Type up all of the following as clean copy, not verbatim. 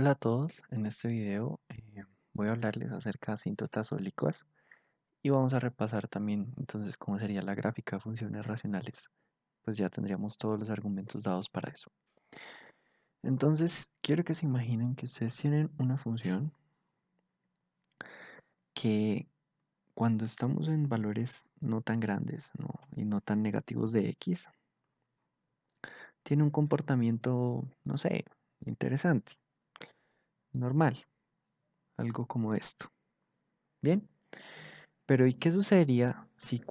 Hola a todos, en este video voy a hablarles acerca de asíntotas oblicuas y vamos a repasar también entonces cómo sería la gráfica de funciones racionales, pues ya tendríamos todos los argumentos dados para eso. Entonces quiero que se imaginen que ustedes tienen una función que cuando estamos en valores no tan grandes, y no tan negativos de x, tiene un comportamiento, no sé, interesante, normal, algo como esto. Bien. Pero ¿y qué sucedería si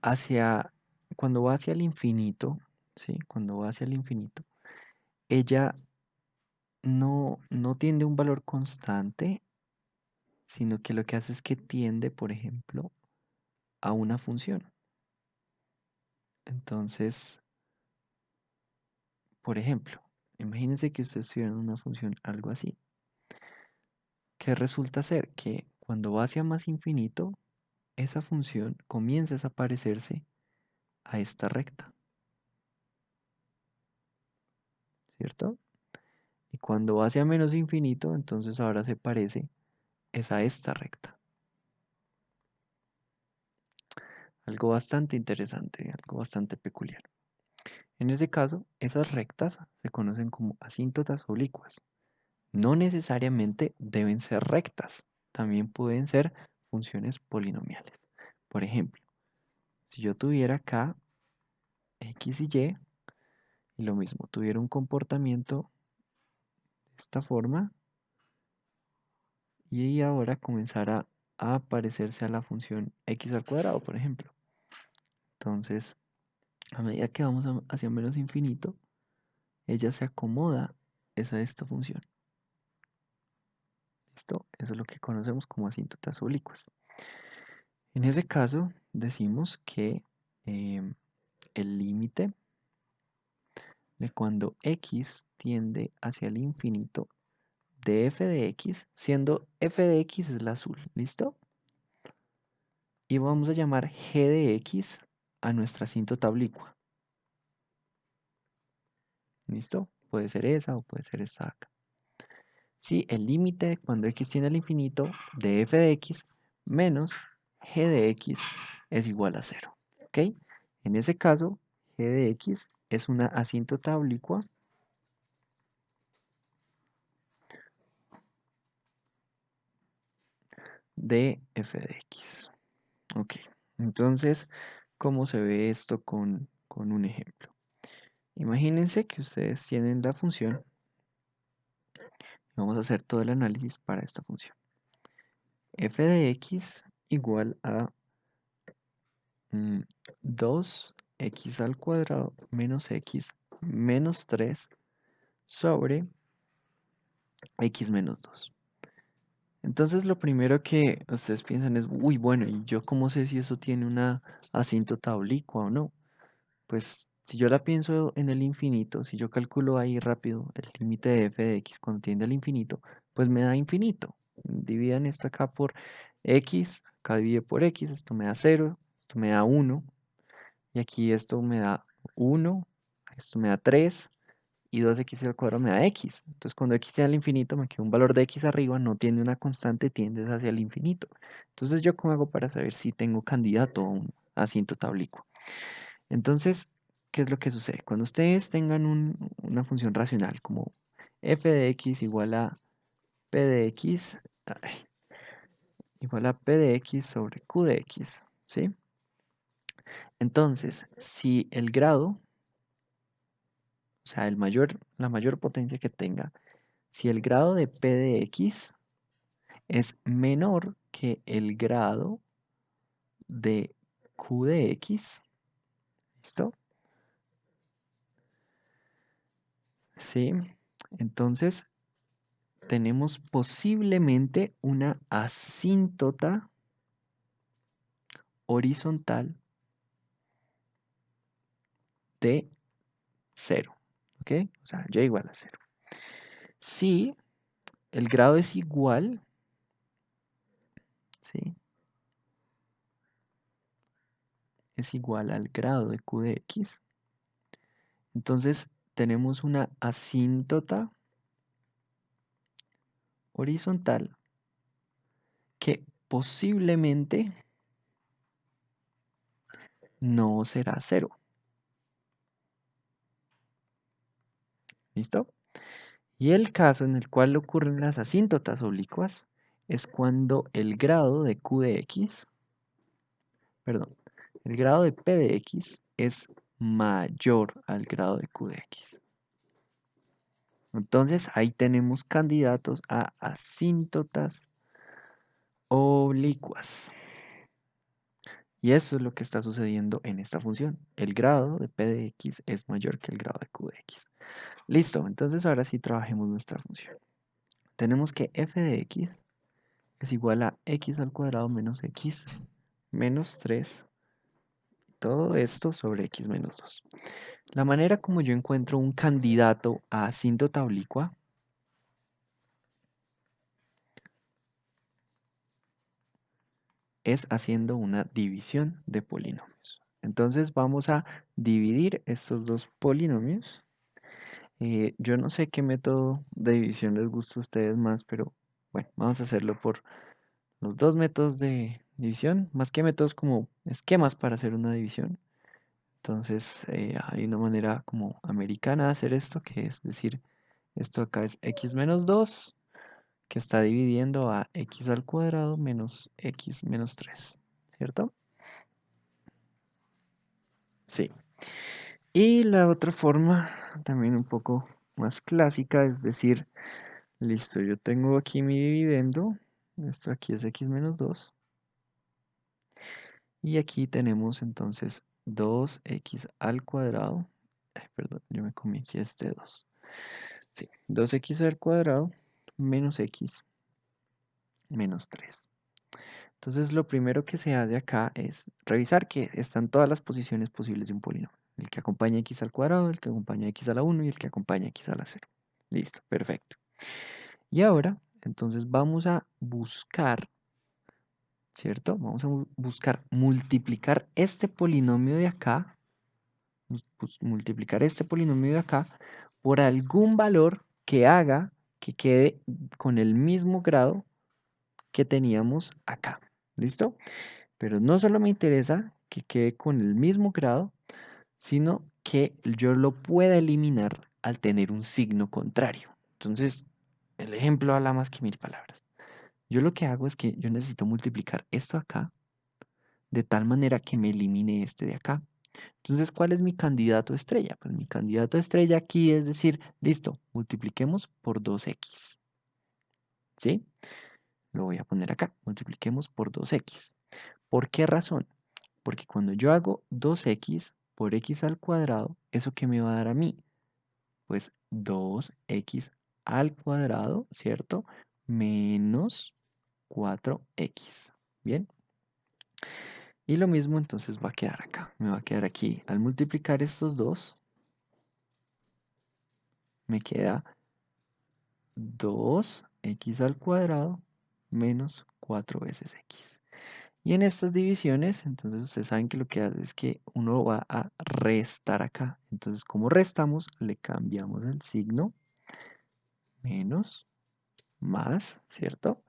hacia, cuando va hacia el infinito, ¿sí? Cuando va hacia el infinito, ella no tiende a un valor constante, sino que lo que hace es que tiende, por ejemplo, a una función. Entonces, por ejemplo, imagínense que ustedes tuvieran una función algo así, que resulta ser que cuando va hacia más infinito, esa función comienza a parecerse a esta recta, ¿cierto? Y cuando va hacia menos infinito, entonces ahora se parece es a esta recta. Algo bastante interesante, algo bastante peculiar. En ese caso, esas rectas se conocen como asíntotas oblicuas. No necesariamente deben ser rectas, también pueden ser funciones polinomiales. Por ejemplo, si yo tuviera acá x y lo mismo, tuviera un comportamiento de esta forma y ahora comenzara a parecerse a la función x al cuadrado, por ejemplo. Entonces, a medida que vamos hacia menos infinito, ella se acomoda a esta función. ¿Listo? Eso es lo que conocemos como asíntotas oblicuas. En ese caso, decimos que el límite de cuando x tiende hacia el infinito de f de x, siendo f de x es la azul, ¿listo? Y vamos a llamar g de x a nuestra asíntota oblicua. ¿Listo? Puede ser esa o puede ser esta acá. Si el límite cuando x tiende al infinito de f de x menos g de x es igual a 0. ¿Ok? En ese caso, g de x es una asíntota oblicua de f de x. Ok. Entonces, ¿cómo se ve esto con un ejemplo? Imagínense que ustedes tienen la función. Vamos a hacer todo el análisis para esta función. F de x igual a 2x al cuadrado menos x menos 3 sobre x menos 2. Entonces lo primero que ustedes piensan es, uy, bueno, ¿y yo cómo sé si eso tiene una asíntota oblicua o no? Pues si yo la pienso en el infinito, si yo calculo ahí rápido el límite de f de x cuando tiende al infinito, pues me da infinito. Dividan esto acá por x, acá divide por x, esto me da 0, esto me da 1, y aquí esto me da 1, esto me da 3, y 2x al cuadrado me da x. Entonces cuando x tiende al infinito me queda un valor de x arriba, no tiene una constante, tiende hacia el infinito. Entonces yo cómo hago para saber si tengo candidato a un asíntota oblicuo. Entonces, ¿qué es lo que sucede? Cuando ustedes tengan una función racional como f de x igual a p de x, igual a p de x sobre q de x, ¿sí? Entonces, si el grado, o sea, la mayor potencia que tenga, si el grado de p de x es menor que el grado de q de x, ¿listo? ¿Sí? Entonces, tenemos posiblemente una asíntota horizontal de 0. ¿Ok? O sea, y igual a 0. Si el grado es igual, ¿sí? Es igual al grado de q de x, entonces tenemos una asíntota horizontal que posiblemente no será 0. ¿Listo? Y el caso en el cual ocurren las asíntotas oblicuas es cuando el grado de Q de X, perdón, el grado de P de X es mayor al grado de Q de X. Entonces ahí tenemos candidatos a asíntotas oblicuas. Y eso es lo que está sucediendo en esta función. El grado de P de X es mayor que el grado de Q de X. Listo, entonces ahora sí trabajemos nuestra función. Tenemos que f de x es igual a x al cuadrado menos x menos 3. Todo esto sobre x menos 2. La manera como yo encuentro un candidato a asíntota oblicua es haciendo una división de polinomios. Entonces vamos a dividir estos dos polinomios. Yo no sé qué método de división les gusta a ustedes más, pero bueno, vamos a hacerlo por los dos métodos de división, más que métodos como esquemas para hacer una división. Entonces hay una manera como americana de hacer esto, que es decir, esto acá es x menos 2, que está dividiendo a x al cuadrado menos x menos 3, ¿cierto? Sí. Y la otra forma, también un poco más clásica, es decir, listo, yo tengo aquí mi dividendo, esto aquí es x menos 2, y aquí tenemos entonces 2x al cuadrado, ay, perdón, yo me comí aquí este 2. Sí, 2x al cuadrado menos x menos 3. Entonces lo primero que se hace acá es revisar que están todas las posiciones posibles de un polinomio. El que acompaña x al cuadrado, el que acompaña x a la 1 y el que acompaña x a la 0. Listo, perfecto. Y ahora, entonces vamos a buscar, ¿cierto? Vamos a buscar multiplicar este polinomio de acá, multiplicar este polinomio de acá por algún valor que haga que quede con el mismo grado que teníamos acá. ¿Listo? Pero no solo me interesa que quede con el mismo grado, sino que yo lo pueda eliminar al tener un signo contrario. Entonces, el ejemplo habla más que 1000 palabras. Yo lo que hago es que yo necesito multiplicar esto acá de tal manera que me elimine este de acá. Entonces, ¿cuál es mi candidato estrella? Pues mi candidato estrella aquí es decir, listo, multipliquemos por 2x. ¿Sí? Lo voy a poner acá, multipliquemos por 2x. ¿Por qué razón? Porque cuando yo hago 2x por x al cuadrado, ¿eso qué me va a dar a mí? Pues 2x al cuadrado, ¿cierto? Menos 4x. ¿Bien? Y lo mismo entonces va a quedar acá. Me va a quedar aquí. Al multiplicar estos dos, me queda 2x al cuadrado menos 4 veces x. Y en estas divisiones, entonces ustedes saben que lo que hace es que uno va a restar acá. Entonces, como restamos, le cambiamos el signo, menos, más, ¿cierto?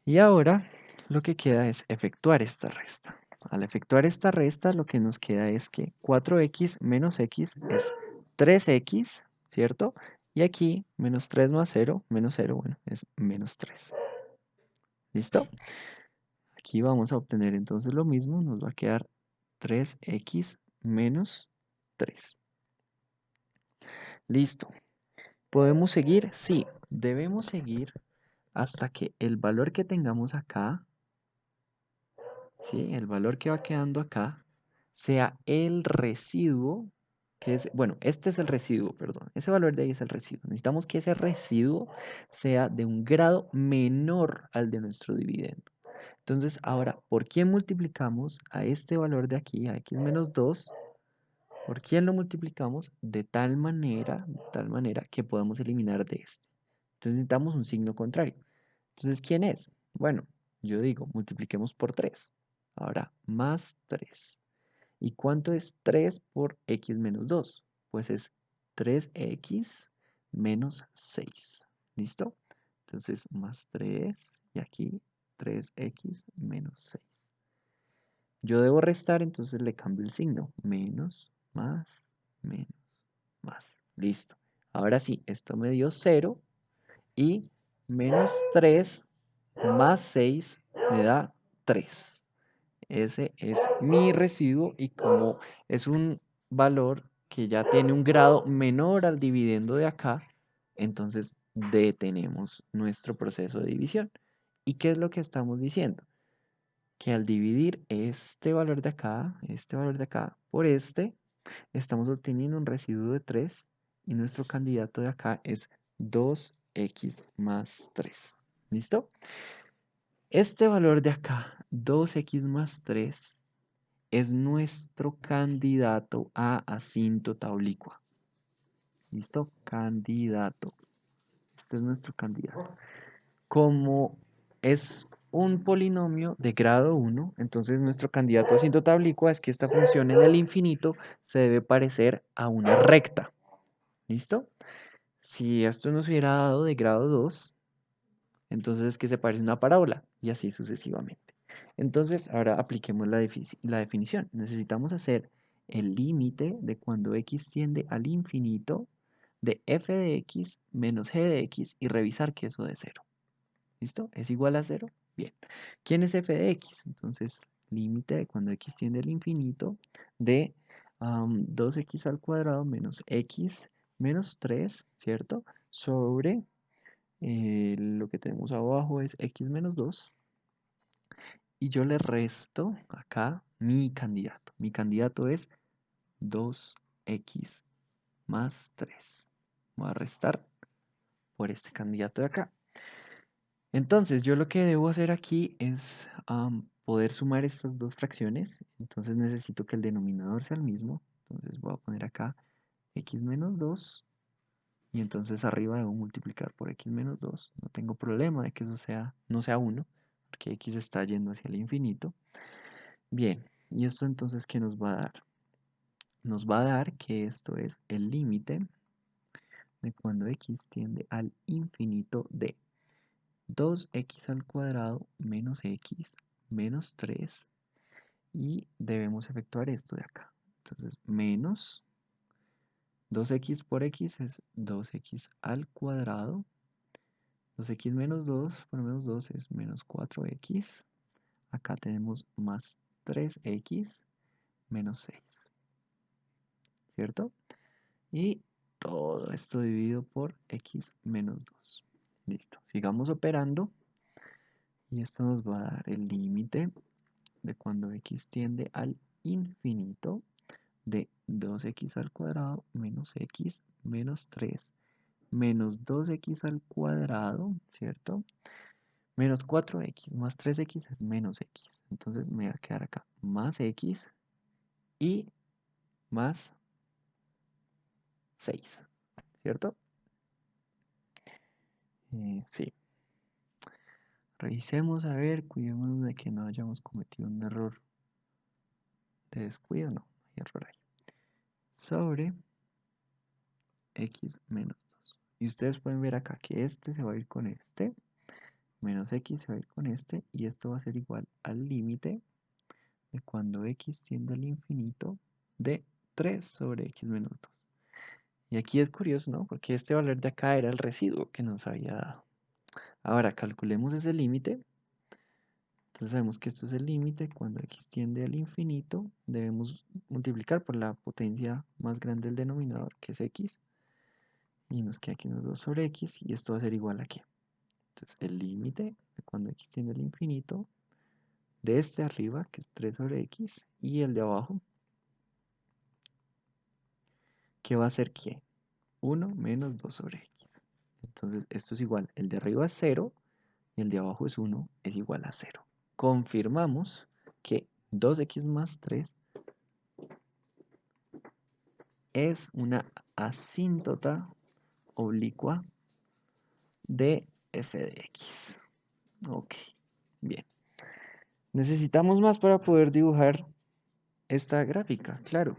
Y ahora lo que queda es efectuar esta resta. Al efectuar esta resta, lo que nos queda es que 4x menos x es 3x, ¿cierto? Y aquí, menos 3 más 0, menos 0, bueno, es menos 3. ¿Listo? Aquí vamos a obtener entonces lo mismo, nos va a quedar 3x menos 3. Listo. ¿Podemos seguir? Sí, debemos seguir hasta que el valor que tengamos acá, ¿sí? El valor que va quedando acá, sea el residuo, que es, bueno, este es el residuo, perdón, ese valor de ahí es el residuo. Necesitamos que ese residuo sea de un grado menor al de nuestro dividendo. Entonces, ahora, ¿por quién multiplicamos a este valor de aquí, a x menos 2? ¿Por quién lo multiplicamos? De tal manera que podamos eliminar de este. Entonces necesitamos un signo contrario. Entonces, ¿quién es? Bueno, yo digo, multipliquemos por 3. Ahora, más 3. ¿Y cuánto es 3 por x menos 2? Pues es 3x menos 6. ¿Listo? Entonces, más 3 y aquí 3x menos 6. Yo debo restar, entonces le cambio el signo. Menos, menos, más. Listo. Ahora sí, esto me dio 0 y menos 3 más 6 me da 3. Ese es mi residuo y como es un valor que ya tiene un grado menor al dividendo de acá, entonces detenemos nuestro proceso de división. ¿Y qué es lo que estamos diciendo? Que al dividir este valor de acá, por este, estamos obteniendo un residuo de 3 y nuestro candidato de acá es 2x más 3. ¿Listo? Este valor de acá, 2x más 3, es nuestro candidato a asíntota oblicua. ¿Listo? Candidato. Este es nuestro candidato. Como es un polinomio de grado 1, entonces nuestro candidato a asíntota oblicua es que esta función en el infinito se debe parecer a una recta. ¿Listo? Si esto nos hubiera dado de grado 2, entonces es que se parece a una parábola y así sucesivamente. Entonces, ahora apliquemos la definición. Necesitamos hacer el límite de cuando x tiende al infinito de f de x menos g de x y revisar que eso de 0. ¿Listo? ¿Es igual a 0? Bien. ¿Quién es f de x? Entonces, límite de cuando x tiende al infinito de 2x al cuadrado menos x menos 3, ¿cierto? Sobre lo que tenemos abajo es x menos 2. Y yo le resto acá mi candidato. Mi candidato es 2x más 3. Voy a restar por este candidato de acá. Entonces, yo lo que debo hacer aquí es poder sumar estas dos fracciones. Entonces, necesito que el denominador sea el mismo. Entonces, voy a poner acá x menos 2. Y entonces arriba debo multiplicar por x menos 2. No tengo problema de que eso no sea 1, porque x está yendo hacia el infinito. Bien, ¿y esto entonces qué nos va a dar? Nos va a dar que esto es el límite de cuando x tiende al infinito de 2x al cuadrado menos x menos 3. Y debemos efectuar esto de acá. Entonces, menos 2x por x es 2x al cuadrado. 2x menos 2 por menos 2 es menos 4x. Acá tenemos más 3x menos 6. ¿Cierto? Y todo esto dividido por x menos 2. Listo. Sigamos operando. Y esto nos va a dar el límite de cuando x tiende al infinito de 2x al cuadrado menos x menos 3 menos 2x al cuadrado, ¿cierto? Menos 4x más 3x es menos x. Entonces me va a quedar acá más x y más 6, ¿cierto? Sí. Revisemos a ver, cuidémonos de que no hayamos cometido un error de descuido, no, hay error ahí. Sobre x menos 2. Y ustedes pueden ver acá que este se va a ir con este, menos x se va a ir con este, y esto va a ser igual al límite de cuando x tiende al infinito de 3 sobre x menos 2. Y aquí es curioso, ¿no? Porque este valor de acá era el residuo que nos había dado. Ahora calculemos ese límite. Entonces sabemos que esto es el límite. Cuando x tiende al infinito, debemos multiplicar por la potencia más grande del denominador, que es x. Y nos queda aquí unos 2 sobre x, y esto va a ser igual a ¿qué? Entonces el límite de cuando x tiende al infinito, de este arriba, que es 3 sobre x, y el de abajo, que va a ser ¿qué? 1 menos 2 sobre x. Entonces esto es igual, el de arriba es 0 y el de abajo es 1, es igual a 0. Confirmamos que 2x más 3 es una asíntota oblicua de f de x. Ok, bien. Necesitamos más para poder dibujar esta gráfica, claro.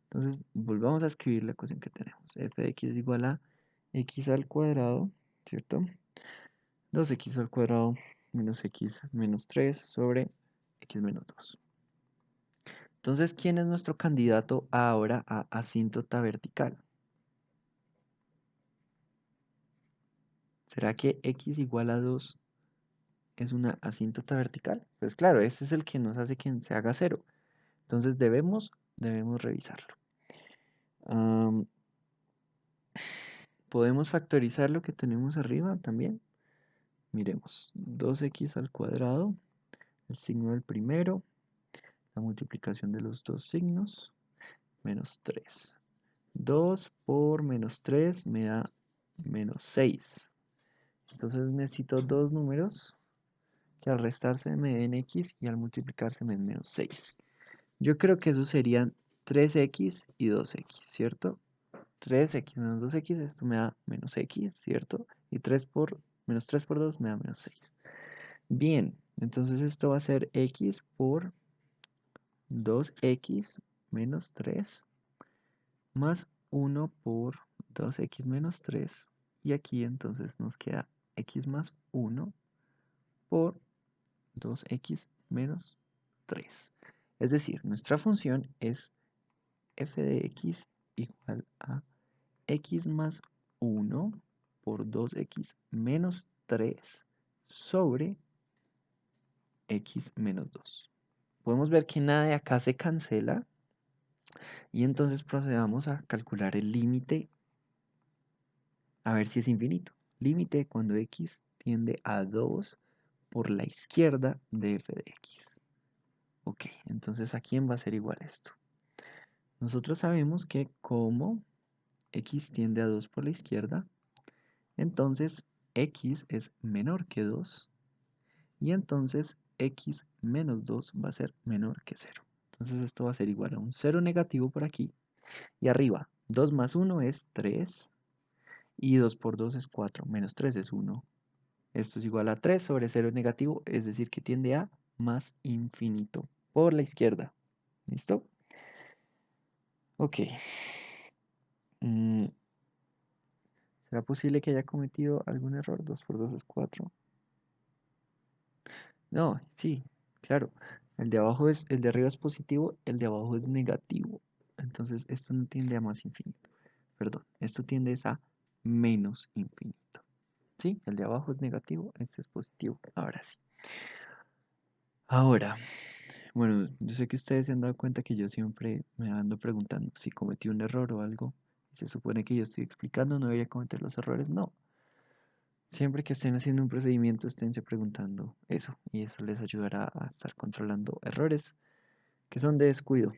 Entonces, volvamos a escribir la ecuación que tenemos. F de x es igual a x al cuadrado, ¿cierto? 2x al cuadrado menos x menos 3 sobre x menos 2. Entonces, ¿quién es nuestro candidato ahora a asíntota vertical? ¿Será que x igual a 2 es una asíntota vertical? Pues claro, ese es el que nos hace que se haga 0. Entonces debemos revisarlo. ¿Podemos factorizar lo que tenemos arriba también? Miremos, 2x al cuadrado, el signo del primero, la multiplicación de los dos signos, menos 3. 2 por menos 3 me da menos 6. Entonces necesito dos números que al restarse me den x y al multiplicarse me den menos 6. Yo creo que esos serían 3x y 2x, ¿cierto? 3x menos 2x, esto me da menos x, ¿cierto? Y menos 3 por 2 me da menos 6. Bien, entonces esto va a ser x por 2x menos 3 más 1 por 2x menos 3. Y aquí entonces nos queda x más 1 por 2x menos 3. Es decir, nuestra función es f de x igual a x más 1 por 2x menos 3 sobre x menos 2. Podemos ver que nada de acá se cancela y entonces procedamos a calcular el límite a ver si es infinito. Límite cuando x tiende a 2 por la izquierda de f de x. Ok, entonces ¿a quién va a ser igual esto? Nosotros sabemos que como x tiende a 2 por la izquierda, entonces x es menor que 2 y entonces x menos 2 va a ser menor que 0. Entonces esto va a ser igual a un 0 negativo por aquí y arriba 2 más 1 es 3 y 2 por 2 es 4, menos 3 es 1. Esto es igual a 3 sobre 0 negativo, es decir que tiende a más infinito por la izquierda. ¿Listo? Ok. Mm, ¿Será posible que haya cometido algún error? 2 por 2 es 4. No, sí, claro. El de arriba es positivo, el de abajo es negativo. Entonces esto no tiende a más infinito. Perdón, esto tiende a menos infinito. ¿Sí? El de abajo es negativo, este es positivo. Ahora sí. Ahora, bueno, yo sé que ustedes se han dado cuenta que yo siempre me ando preguntando si cometí un error o algo. Se supone que yo estoy explicando, no debería cometer los errores. No. Siempre que estén haciendo un procedimiento, esténse preguntando eso. Y eso les ayudará a estar controlando errores que son de descuido.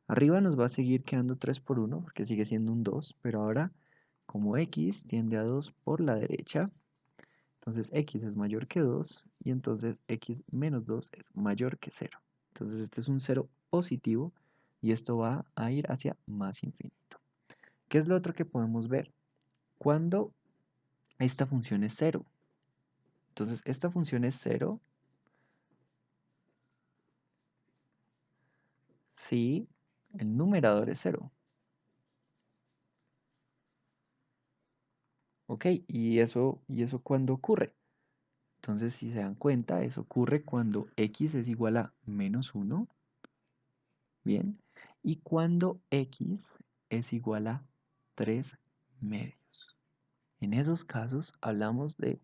Arriba nos va a seguir quedando 3 por 1, porque sigue siendo un 2, pero ahora, como x tiende a 2 por la derecha, entonces x es mayor que 2 y entonces x menos 2 es mayor que 0. Entonces este es un 0 positivo y esto va a ir hacia más infinito. ¿Qué es lo otro que podemos ver? Cuando esta función es 0. Entonces esta función es 0 si el numerador es 0. ¿Ok? ¿Y eso cuándo ocurre? Entonces, si se dan cuenta, eso ocurre cuando x es igual a menos 1, ¿bien? Y cuando x es igual a 3 medios. En esos casos hablamos de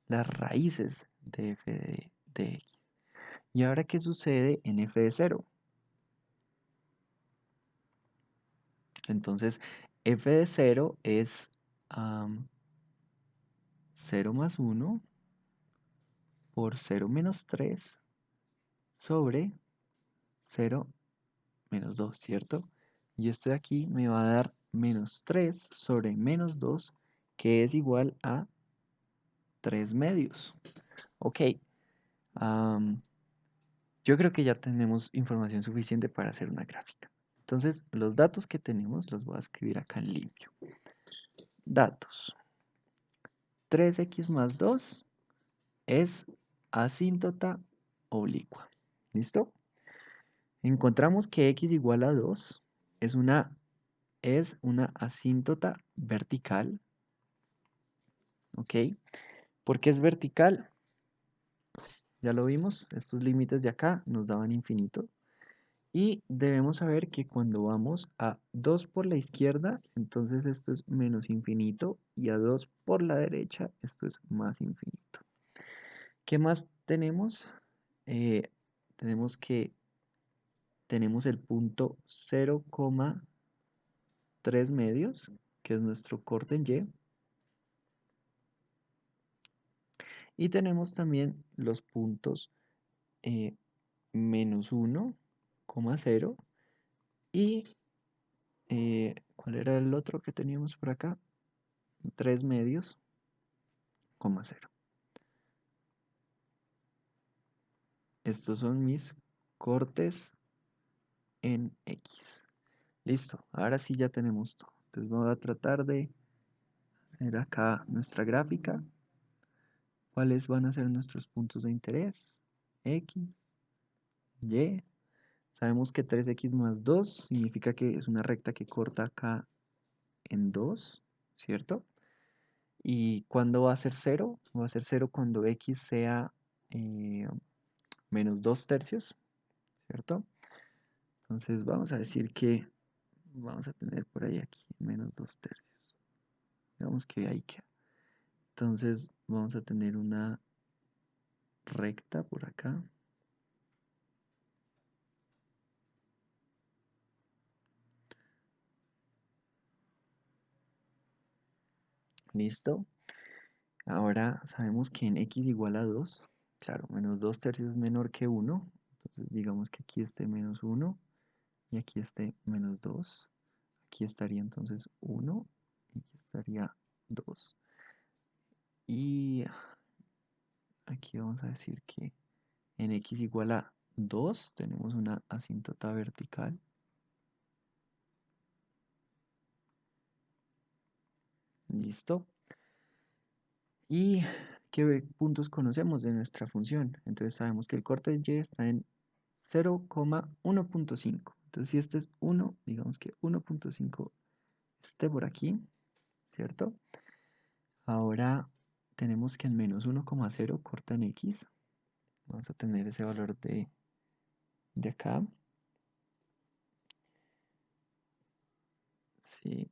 las raíces de f de x. ¿Y ahora qué sucede en f de 0? Entonces, f de 0 es 0 más 1 por 0 menos 3 sobre 0 menos 2, ¿cierto? Y esto de aquí me va a dar menos 3 sobre menos 2, que es igual a 3 medios. Ok, yo creo que ya tenemos información suficiente para hacer una gráfica. Entonces, los datos que tenemos los voy a escribir acá en limpio. Datos. 3x más 2 es asíntota oblicua. ¿Listo? Encontramos que x igual a 2 es una asíntota vertical, ¿ok? ¿Por qué es vertical? Ya lo vimos, estos límites de acá nos daban infinito. Y debemos saber que cuando vamos a 2 por la izquierda, entonces esto es menos infinito, y a 2 por la derecha, esto es más infinito. ¿Qué más tenemos? Eh, tenemos que tenemos el punto 0,3 medios, que es nuestro corte en Y. Y tenemos también los puntos menos 1,0 y ¿cuál era el otro que teníamos por acá? 3 medios, coma 0. Estos son mis cortes en X. Listo, ahora sí ya tenemos todo. Entonces voy a tratar de hacer acá nuestra gráfica. ¿Cuáles van a ser nuestros puntos de interés? X, Y. Sabemos que 3x más 2 significa que es una recta que corta acá en 2, ¿cierto? ¿Y cuándo va a ser 0? Va a ser 0 cuando x sea menos 2 tercios, ¿cierto? Entonces vamos a decir que vamos a tener por ahí aquí menos 2 tercios. Digamos que ahí queda. Entonces vamos a tener una recta por acá. ¿Listo? Ahora sabemos que en x igual a 2, claro, menos 2 tercios es menor que 1. Entonces digamos que aquí esté menos 1 y aquí esté menos 2. Aquí estaría entonces 1 y aquí estaría 2. Y aquí vamos a decir que en x igual a 2 tenemos una asíntota vertical. ¿Listo? ¿Y qué puntos conocemos de nuestra función? Entonces sabemos que el corte de y está en 0,1.5. Entonces si este es 1, digamos que 1.5 esté por aquí, ¿cierto? Ahora tenemos que en menos 1,0 corta en x. Vamos a tener ese valor de acá. Sí,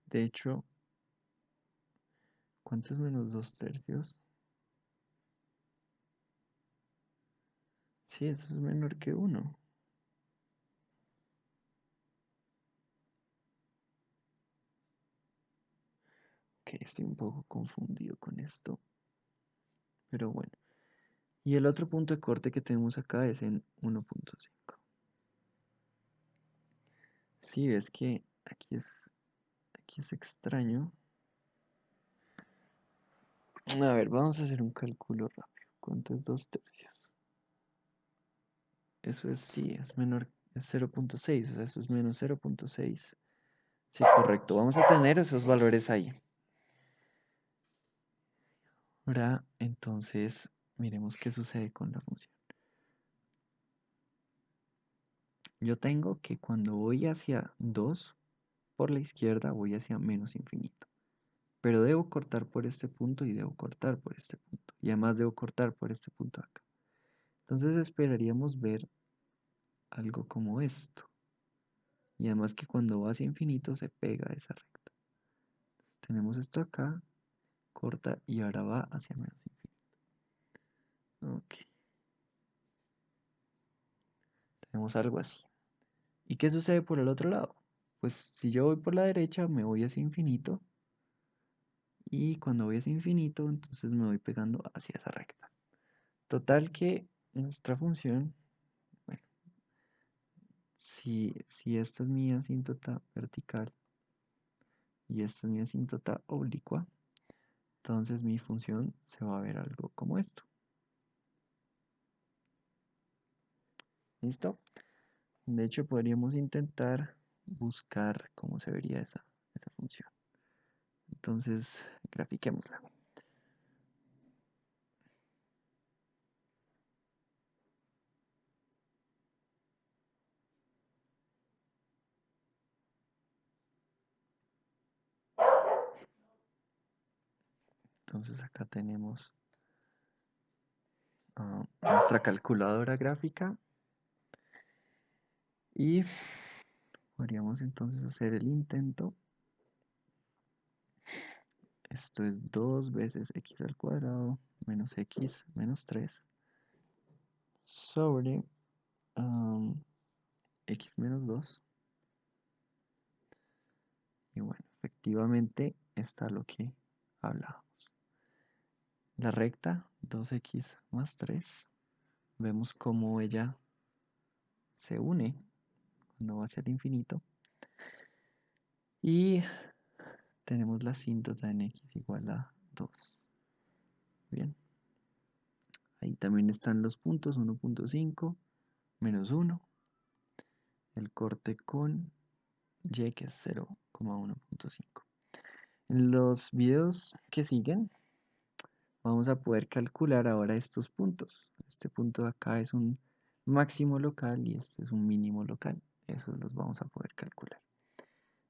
de hecho, ¿cuánto es menos 2 tercios? Sí, eso es menor que 1. Ok, estoy un poco confundido con esto, pero bueno. Y el otro punto de corte que tenemos acá es en 1.5. Sí, ves que aquí es extraño. A ver, vamos a hacer un cálculo rápido. ¿Cuánto es 2 tercios? Eso es, sí, es menor, es 0.6, o sea, eso es menos 0.6. Sí, correcto. Vamos a tener esos valores ahí. Ahora, entonces, miremos qué sucede con la función. Yo tengo que cuando voy hacia 2 por la izquierda, voy hacia menos infinito. Pero debo cortar por este punto y debo cortar por este punto. Y además debo cortar por este punto acá. Entonces esperaríamos ver algo como esto. Y además que cuando va hacia infinito se pega esa recta. Tenemos esto acá, corta y ahora va hacia menos infinito. Ok, tenemos algo así. ¿Y qué sucede por el otro lado? Pues si yo voy por la derecha me voy hacia infinito. Y cuando voy hacia infinito entonces me voy pegando hacia esa recta. Total que nuestra función, bueno, si esta es mi asíntota vertical y esta es mi asíntota oblicua, entonces mi función se va a ver algo como esto. ¿Listo? De hecho, podríamos intentar buscar cómo se vería esa función. Entonces, grafiquémosla. Entonces acá tenemos nuestra calculadora gráfica y podríamos entonces hacer el intento. Esto es 2 veces x al cuadrado menos x menos 3 sobre x menos 2. Y bueno, efectivamente está lo que hablábamos. La recta 2x más 3. Vemos cómo ella se une cuando va hacia el infinito. Y tenemos la asíntota en x igual a 2. Bien. Ahí también están los puntos 1.5 menos 1. El corte con y que es 0,1.5. En los videos que siguen vamos a poder calcular ahora estos puntos. Este punto de acá es un máximo local y este es un mínimo local. Esos los vamos a poder calcular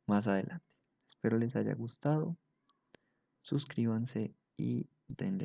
más adelante. Espero les haya gustado. Suscríbanse y denle